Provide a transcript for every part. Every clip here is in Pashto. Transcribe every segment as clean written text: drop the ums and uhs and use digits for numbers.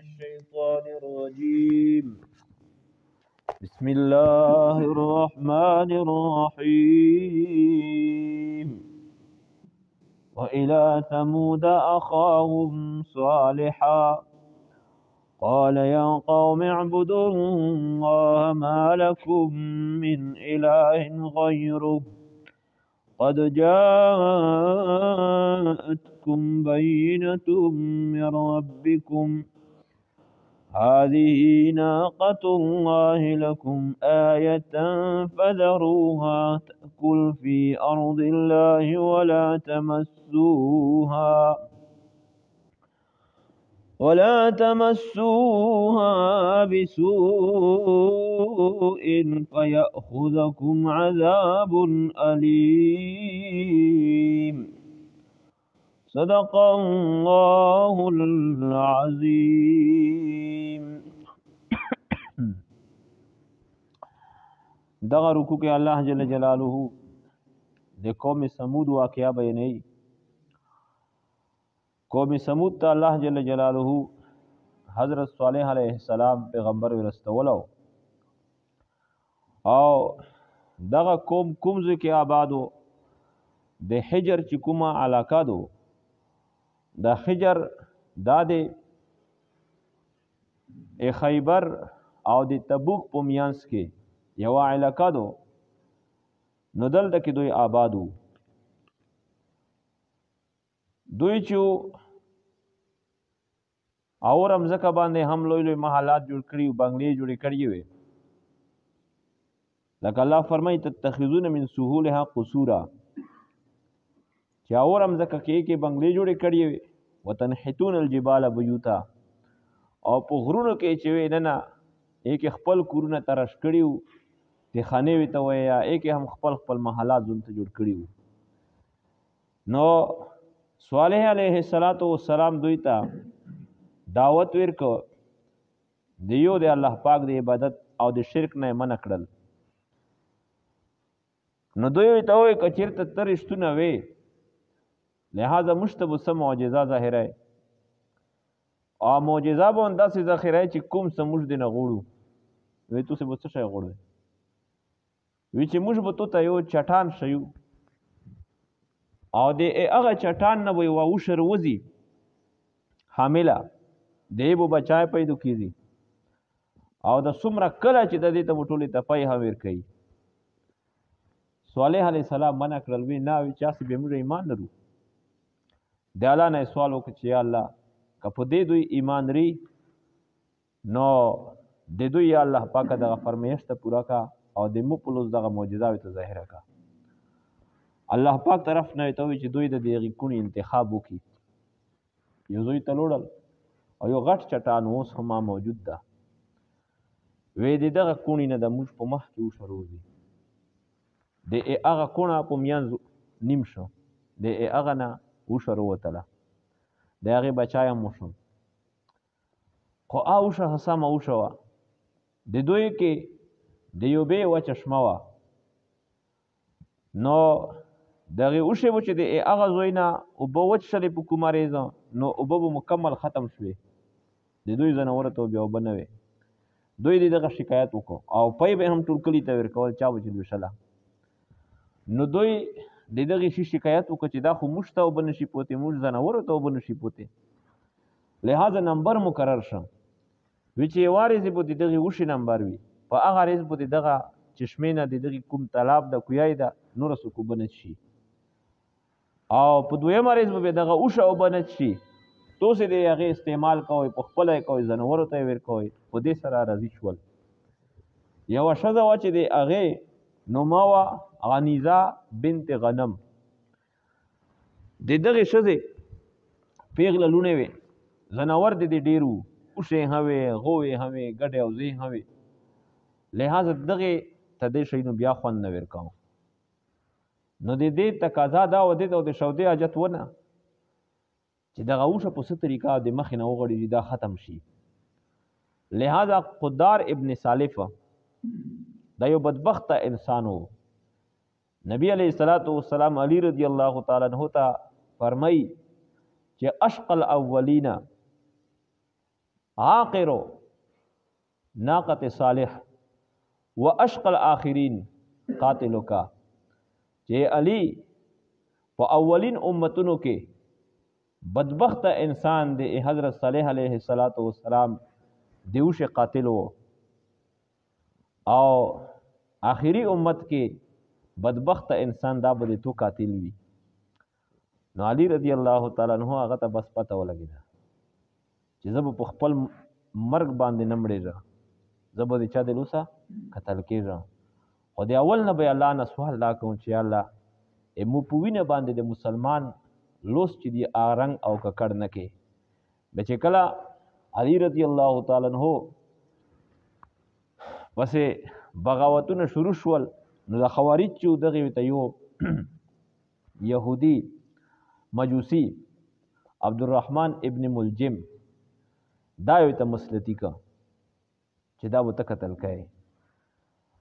الشيطان الرجيم. بسم الله الرحمن الرحيم. وإلى ثمود أخاهم صالحا قال يا قوم اعبدوا الله ما لكم من إله غيره قد جاءتكم بينة من ربكم هذه ناقة الله لكم آية فذروها تأكل في أرض الله ولا تمسوها بسوء فيأخذكم عذاب أليم. صدق الله العظيم. دغه رکوع کې الله جل جلاله د قوم سمود واقعا بیانوي. قوم سمود ته الله جل جلاله حضرت صالح علیه السلام پیغمبر ورستولو او دغه قوم ځای کې آبادو د حجر چې کومه علاقه دو د حجر دا د خیبر او د تبوک په میانس کې یو علاقه دو نو دلته کې دوی آبادو. دوی چې اورم ځکه باندې هم لوی لوی محلات جوړ کړي او بنگلې جوړې کړي وي لکه الله فرمایي تتخذون من سهولها قصورا چې اورم ځکه کې بنگلې جوړې کړي وي وتنحتون الجبال بیوتا او په غرونو کې چې وي نه ایک خپل کورونه ترش کړي وو د خانه وي ته ویا ایک هم خپل محلات ځون ته جوړ کړي وو. نو صالح علیه السلام دوی ته دعوت ورکو دیو د الله پاک د عبادت او د شرک نه منع کړل. نو دوی ته وایي که چېرته ته رښتونه وې لہذا موږ ته به څه معجزه ظاهره او معجزه به همداسې ذخیره چې کوم څه موږ دې نه غواړو. وایي تاسې به څه شی غواړئ؟ وایي چې موږ به تو ته یو چټان ښیو او د هغه چټان نه به یوه اوښه روځي حامله دی به بچای پیدا کېږي او د څومره کله چې د دې ته به ټولې تپی هم ورکوي. صالح علیه السلام منع کړل وی نه وي چې هسې بیا موږ ایمان لرو. د الله نه یې سوال وکړه چې یا الله که په دې دوی ایمان لري نو د دوی یا الله پاکه دغه فرمایش ته پوره کا او د مو په لوز دغه معجزاوې ته ظاهره کا. الله پاک طرف نه ته وي چې دوی د دې کونې انتخاب وکړي. یو زوی ته لوړل او یو غټ چټان اوس هم موجود ده. وی د دغه کونې نه د موږ په مخ کې اوښه روځي د هغه کونه په میانځ نیم شو د هغه نه اوښه رووتله د هغې بچی هم وشو خو اوښه ښه سمه اوښه وه. د دوی کې د یوبې یوه چشمه وه نو دغې اوښې به چې د هغه زوی نه اوبه وڅښلې په کومه ریزه نو اوبه به مکمل ختم شوې د دوی ځناورو ته بیا اوبه نه وې. دوی د دغه شکایت وکړو او پی به هم ټول کلي ته ورکول چا به چې لوشله. نو دوی د دغې شي شکایت وکړو چې دا خو موږ ته اوبه نشي پوتې موږ ځناورو ته اوبه نشي پوتې لہذا نمبر مقرر شه وی چې یوه ریزې به د دغې اوښې نمبر وي په هغه ریز به د دغه چشمې نه د دغې کوم تالاب ده کویای ده نوره څوک اوبه نه څښي او په دویمه ریز به دغه اوښه اوبه نه څښي. تاسې د هغې استعمال کوئ په خپله یې کوئ ځناورو ته یې ورکوئ. په دې سره راضي شول. یوه ښځه وه چې د هغې نومه وه غنیزه بنت غنم. د دغې ښځې پیغله لوڼې وې ځناور د دې ډېر وو اوښې هم وې غوې هم وې ګډې او زې هم وې لہذا دغې ته دې شی نو بیا خوند نه ورکاو. نو د دې تقاضا دا و دې ته د شودې حاجت ونه چې دغه اوښه په څه طریقه د مخې نه وغړېږي دا ختم شي. لہذا قدار ابن سالف دا یو بدبخته انسان و. نبی علیه السلام علی رضی الله تعالی عنہ ته فرمایي چې اشقى الاولین عاقر ناقت صالح و اشق الاخرین قاتلو کا چې علی په اولین امتونو کې بدبخت انسان دی حضرت صالح علیه السلام دیوش قاتل و او آخری امت کې بدبخت انسان دا به تو قاتل وي. نو علی رضی الله تعالی عنہ هغه ته بس پته ولګیده چې زه په خپل مرګ باندې نه مړېږم، زه به د چا د لوسه قتل کېږم. خو د اول نه به الله نه سوال دا کوم چې الله مو په وینه باندې د مسلمان لوس چې دی آرنګ او ککړ نه کې. به چې کله علی رضی الله تعالی عنہ پسې بغاوتونه شروع شول، نو د خوارج چې دغې ته یو یهودي مجوسی عبدالرحمن ابن ملجم دا یو ته مسلطي که چې دا به ته قتل کوې.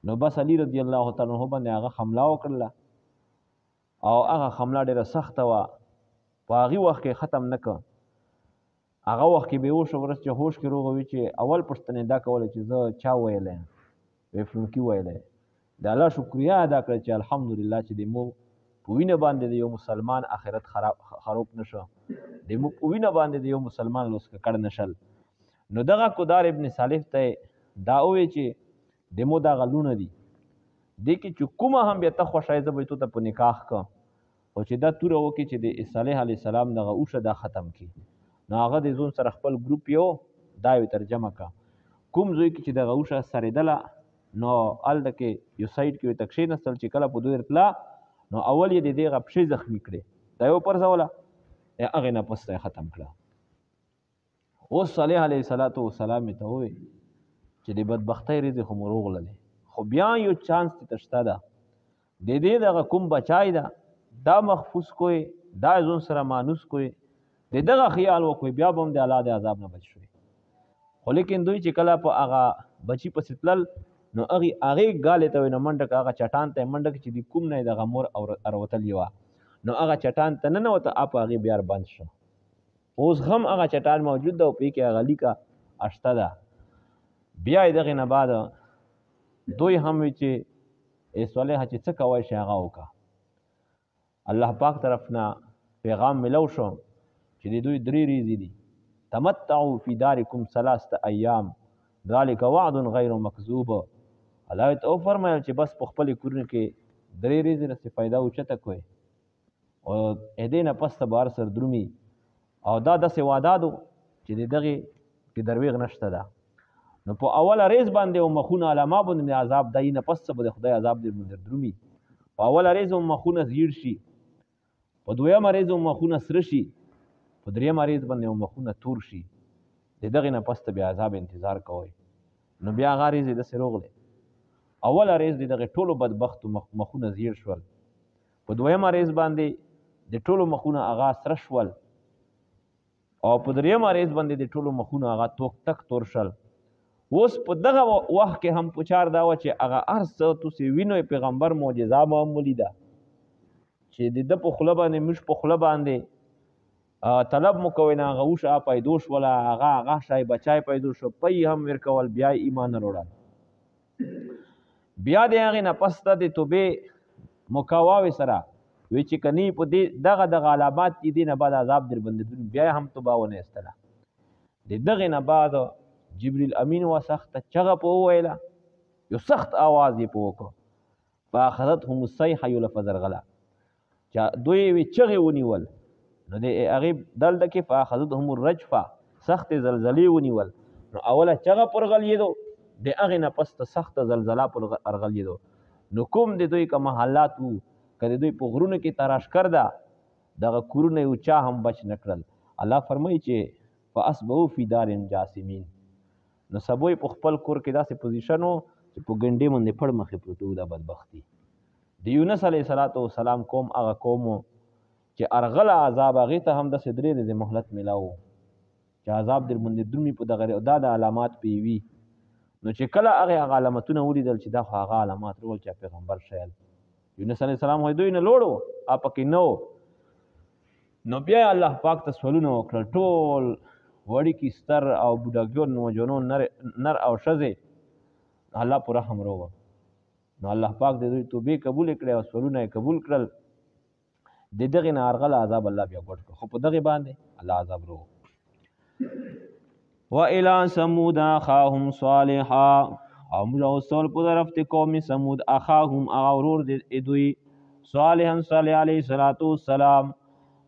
نو بس علی رضی الله تعالی عنہ باندې هغه حمله وکړله او هغه حمله ډېره سخته وه. په هغې وخت کې ختم نه که، هغه وخت کې بېهوشه ورځ چې هوش کې روغه وي چې اول پوښتنې دا کوله چې زه چا ویلی یم، وی فلونکي ویلی. د الله شکریه ادا کړه چې الحمدلله چې د مو په وینه باندې د یو مسلمان آخرت خراب نشو، د مو په وینه باندې د یو مسلمان لوس ککړ نشل. نو دغه کدار ابن صالح ته دا ووی چې د مو دغه لونه دي، دې کې چې کومه هم بیا ته خوښه زه به تو ته په نکاح کړم، خو چې دا توره وکړي چې د صالح علیه السلام دغه اوښه دا ختم کړي. نو هغه د ځون سره خپل ګروپ یو دا یې ترجمه کړه کوم ځای کې چې دغه اوښه سرېدله، نو هلته کې یو سایډ کې ورته کښېنستل چې کله په دوی رتله نو اول یې د دې هغه پښې زخمي کړې، دا یې وپرځوله، هغې نه پس ته یې ختم کړه. اوس صالح علیه السلام یې ته وویل چې د بدبختۍ ورځې خو مو روغللې، خو بیا یو چانس ته شته ده، د دې دغه کوم بچای ده دا محفوظ کوی، دا ځون سره مانوس کوی، د دغه خیال وکوی، بیا به هم د الله د عذاب نه بچ شوی. خو لیکن دوی چې کله په هغه بچي پسې تلل نو هغې ګالې ته وایي نو منډه که هغه چټان ته یې منډه که چې د کوم نه یې دغه مور اروتلې وه، نو هغه چټان ته ننوته، په هغې بیا بند شو. اوس هم هغه چټان موجود ده او په کې هغه لیکه اشته ده. بیا یې دغې نه بعد دوی هم وي چې صالحه چې څه کوی شي هغه وکړه. الله پاک طرف نه پیغام ملو شو چې د دوی 3 ورځې دي، تمتعوا فی دارکم 3 ایام ذلک وعد غیر مکذوب. الله ته وفرمایل چې بس په خپلې کورونو کې 3 ورځې رسې فایده اوچته کوئ او دې نه پس ته به هر سر درومي. او دا داسې وعده ده چې د دغې کې درویغ نشته ده. نو په اوله ریز باندې او مخونه علما باندې عذاب دی، نه پس څه به د خدای عذاب دې درومي. په اوله ریز هم مخونه زیړ شي، په دویمه ریز هم مخونه سره شي، په دریمه ریز باندې هم مخونه تور شي. د دغې نه پس ته بیا عذاب انتظار کوئ. نو بیا هغه ریز یې داسې روغلی، اوله ریز د دغې ټولو بدبختو مخونه زیړ شول، په دویمه ریز باندې د ټولو مخونه هغه سره شول، او په دریمه ریز باندې د ټولو مخونه هغه تک تور شل. اوس په دغه وخت کې هم پچار دا وه چې هغه هر څه تاسې وینئ، پیغمبر معجزه به هم ولیده چې د ده په خوله باندې موږ په خوله باندې طلب مو کوئ نه هغه اوښه پیدو شوله، هغه شای بچای پیدو شو، پی هم ورکول، بیا یې ایمان نه وروړل. بیا د هغې نه پس ته د توبې مکاواوې سره وی چې کنی په دې دغه علامات دي، دې نه بعد عذاب در باندې درومي، بیا یې هم توبه ونه ایستله. د دغې نه بعد جبریل امین وه سخته چغه په وویله، یو سخت آواز یې په وکړو، فاخذتهم الصیحه یو لفظ ورغله چې دوی یې چغې ونیول. نو د هغې دلته کې فاخذتهم الرجفه سختې زلزلې ونیول. نو اوله چغه پر غلیدو، د هغې نه پس ته سخته زلزله پر غلیدو. نو کوم د دوی که محلات وو که د دوی په غرونو کې تراشکر ده، دغه کورونه یو چا هم بچ نه کړل. الله فرمایي چې فاصبحوا فی دارهم جاثمین. نو سبو یې په خپل کور کې داسې پوزیشن و چې په ګنډې باندې پړ مخې پروت و. دا بدبختي د یونس علیه السلام قوم هغه قوم و چې ارغله عذاب هغې ته هم داسې 3 ورځې مهلت میلاو چې عذاب در باندې درومي په دغه، دا د علامات پې وي. نو چې کله هغې علامتونه ولیدل چې دا خو هغه علامات رول چې پیغمبر شیل یونس علیه السلام دوی نه لوړو پکې نه و. نو بیا الله پاک ته سوالونه وکړل، ټول وړي کې ستر او بوډاګون نوجوانون نر او ښځې الله پر رحم وروه. نو الله پاک د دوی توبې قبول کړې او سوالونه یې قبول کړل. د دغې نه ارغله عذاب الله بیا ګډ کړ، خو په دغې باندې الله عذاب وروه. وإلى ثمود أخاهم صالحا، او موږ اوسول په طرف د قوم سمود اخاهم هغه ورور د دوی صالحا صالح علیه السلام.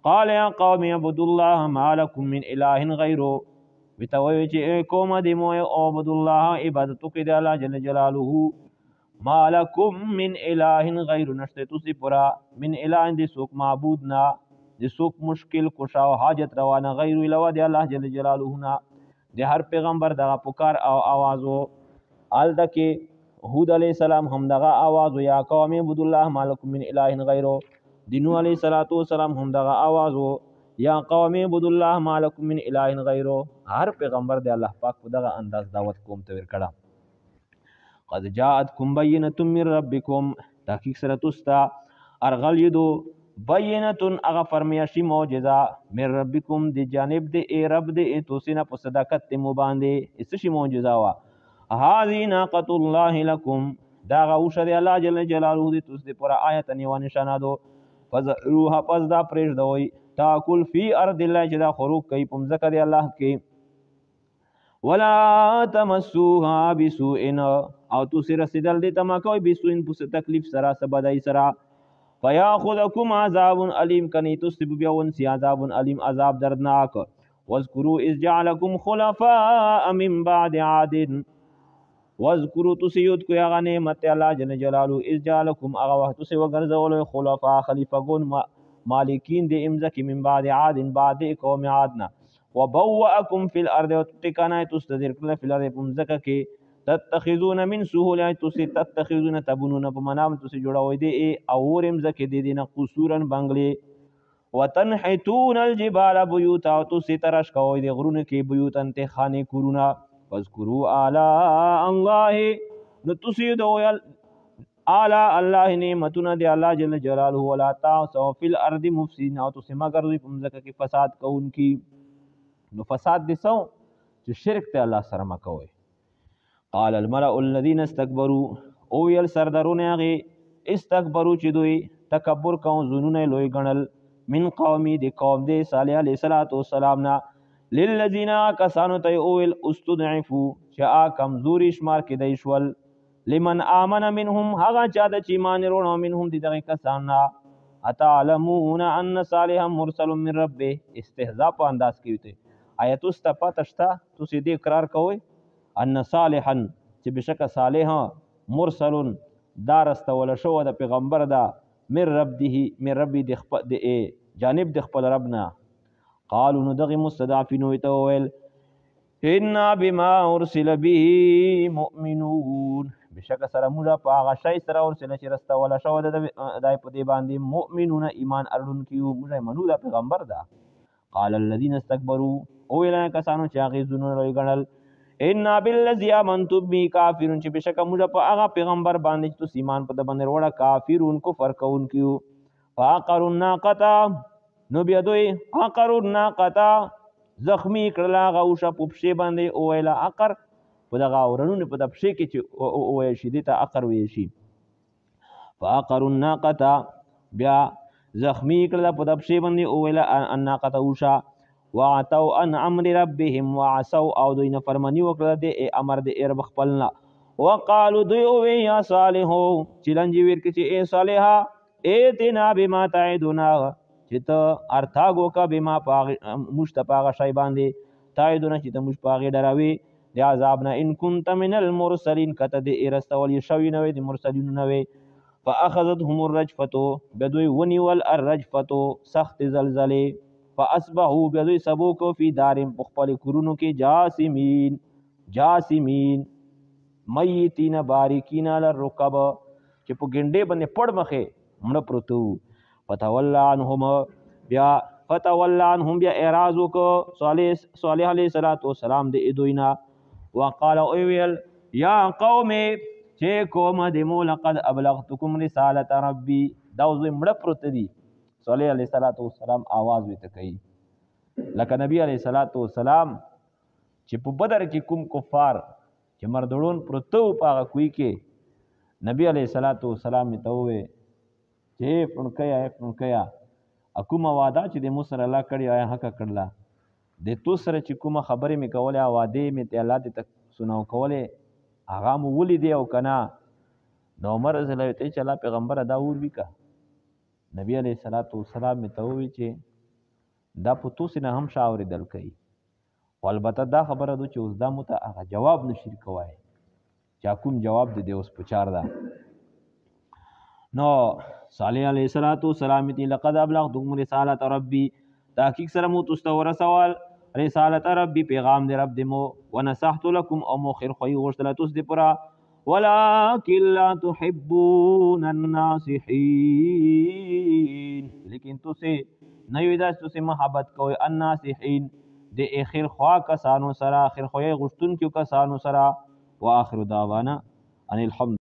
قال یا قوم اعبدوا الله ما لكم من اله غیره، ورته وایي چې قوم دې مو اعبدوا الله عبادت وکړئ د الله جل جلاله. ما لكم من اله غیر، نشته تاسې پورا من اله د څوک معبود نه، د څوک مشکل کشا او حاجت روانه غیر علاوه د الله جل جلاله نه. د هر پیغمبر دغه پکار او आवाज وو. الته کې هود علیه السلام هم دغه आवाज وو، یا قوم اعبدوا الله ما لكم من اله غیره. د نوح علیه السلام هم دغه आवाज وو، یا قوم اعبدوا الله ما لكم من اله غیره. هر پیغمبر د الله پاک په دغه انداز دعوت کوم ته ورکړه. قد جاءتكم بینة من ربکم، تحقیق سره تاسو ارغلیدو بینة هغه فرمیاشي معجزه من ربکم د جانب د رب د تاسو نه په صداقت مو باندې څه شي معجزه وا. هذه ناقة الله لكم، دا غوشه دی الله جل جلاله د تاسو لپاره آیت نیو نشانه دو. فذروها، پس دا پرېږدوئ تاکل فی ارض الله، چې دا خروج کوي په مځکه د الله کې. ولا تمسوها بسوء، او تاسو رسیدل دې ته ما کوئ بسوء په تکلیف سره سبدای سره. فیاخذکم عذاب علیم، کنی تاسو بیا ونسی عذاب علیم عذاب دردناک. واذکروا اذ جعلکم خلفاء من بعد عاد، واذکروا تاسو یاد کوئ هغه نعمت الله جل جلاله اذ جعلکم هغه وخت تاسو وګرځولو خلفاء خلیفګون مالکین د امځکې من بعد عاد بعد قوم عادنا. وبوأکم فی الارض، وتکانای تاسو درکړل فی الارض په مځکه کې. تتخذون من سهوله، تاسو تتخذون تبنون په منام تاسو جوړوي دی او ورم زکه دی نه قصورن بنگلې. وتنحتون الجبال بیوتا، تاسو ترش کوي دی غرونه کې بیوتن ته خانه کورونه. فذكروا آلاء الله، نو تاسو دویل آلاء الله نعمتونه دی الله جل جلاله. ولا تعثوا فی الارض مفسدین، او تاسو مگر دوی په مځکه کې فساد کوونکی. نو فساد دي سو چې شرک ته الله سره مکوي. قال الملأ الذين استكبروا، او یل سردارونه هغه استكبروا چې دوی تکبر کوي زونونه لوی ګڼل. من قومي د قوم د صالح علیه السلام نه. للذین کسانو ته اول استضعفوا، چې کمزوري شمار کې دی شول. لمن آمن منهم، هغه چا د چې ایمان وروړو منهم د دغه کسانو. اتعلمون ان صالحا مرسل من ربه، استهزاء په انداز کې وته. آیت استفاتشتا تاسو دې اقرار کوئ ان صالحا چې بشک صالح مرسل دار استول شو د پیغمبر دا من ربي د جانب د خپل ربنا. قالوا نو دغه مستضعفین ویته ویل ان بما ارسل به مؤمنون، بشک سره موږ په هغه شی سره ورسله چې رستول شو د دای په دې باندې مؤمنون ایمان اړونکي موږ منو دا پیغمبر دا. قال الذين استكبروا، او ویل کسانو چې هغه زونه لوی ګڼل ان بالذي امنتم به کافرون، چې بشک موږ په هغه پیغمبر باندې چې تاسو ایمان په د باندې وروړه کافرون کفر کوونکیو. فاقروا الناقه، نو بیا دوی عقروا الناقه زخمی کړل هغه اوښه په پښې باندې. او ویل عقر په دغه اورنونه په د پښې کې چې وویل شي دې ته عقر ویل شي. فاقروا الناقه، بیا زخمی کړل په د پښې باندې. او ویل الناقه اوښه. وعتوا عن امر ربهم، وعصوا او دوی نه فرمانی وکړه د امر د رب خپلنا. وقالوا دوی او یا صالح، چې لنجی ورکه چې ای صالحا ایتنا بما تعدنا، چې ته ارتاګو کا بما مشتپاغه شی باندې تعدنا چې ته مش پاغه ډراوي د عذاب نه. ان كنت من المرسلین، کته د ارستول شوی نه وي د مرسلین نه وي. فاخذتهم الرجفه، بدوی ونیول الرجفه سخت زلزله. فاصبحوا بدوی سبو کو فی دارم بخپل کورونو کې جاسمین میتین باریکین علی الرکب، چې په ګنډې باندې پړ مخه مړ پروتو. فتولى عنهم، بیا اعراض وکړو صالح علیه السلام د دوینا. وقال اویل یا قوم، چې قوم د مو لقد ابلغتکم رسالت ربی، دا زوی مړ پروت دی. صالح علیه السلام आवाज وته کوي لکه نبی علیہ الصلوۃ والسلام چې په بدر کې کوم کفار چې مردړون پروتو پاغه کوي کې نبی علیہ الصلوۃ والسلام ته وې چې فنکیا کومه وعده چې د موسی الله کړی آیا حق کړلا د تو سره چې کومه خبرې مې کوله وعده مې ته الله دې تک سناو کوله هغه مو ولې دی او کنه نو عمر رضی الله ته چې الله پیغمبر دا ور وکا نبی علیہ الصلوۃ والسلام ته وې چې دا په تو سینه هم شاورې دل کوي البته دا خبره ده چې اوس دا مت هغه جواب نشي کوای چا کوم جواب دې اوس پچار ده نو صالح علیہ الصلوۃ والسلام تی لقد ابلغتكم رسالت ربی تحقیق سره مو تستور سوال رسالت ربی پیغام دې رب دې مو ونصحت لكم او مو خیر خوې غوښتل تاسو دې پورا ولكن لا تحبون الناصحين لیکن تاسو نه وي دا تاسو محبت کوئ الناصحين د اخر خوا کسانو سره اخر خوې غشتون کیو کسانو سره واخر دعوانا ان الحمد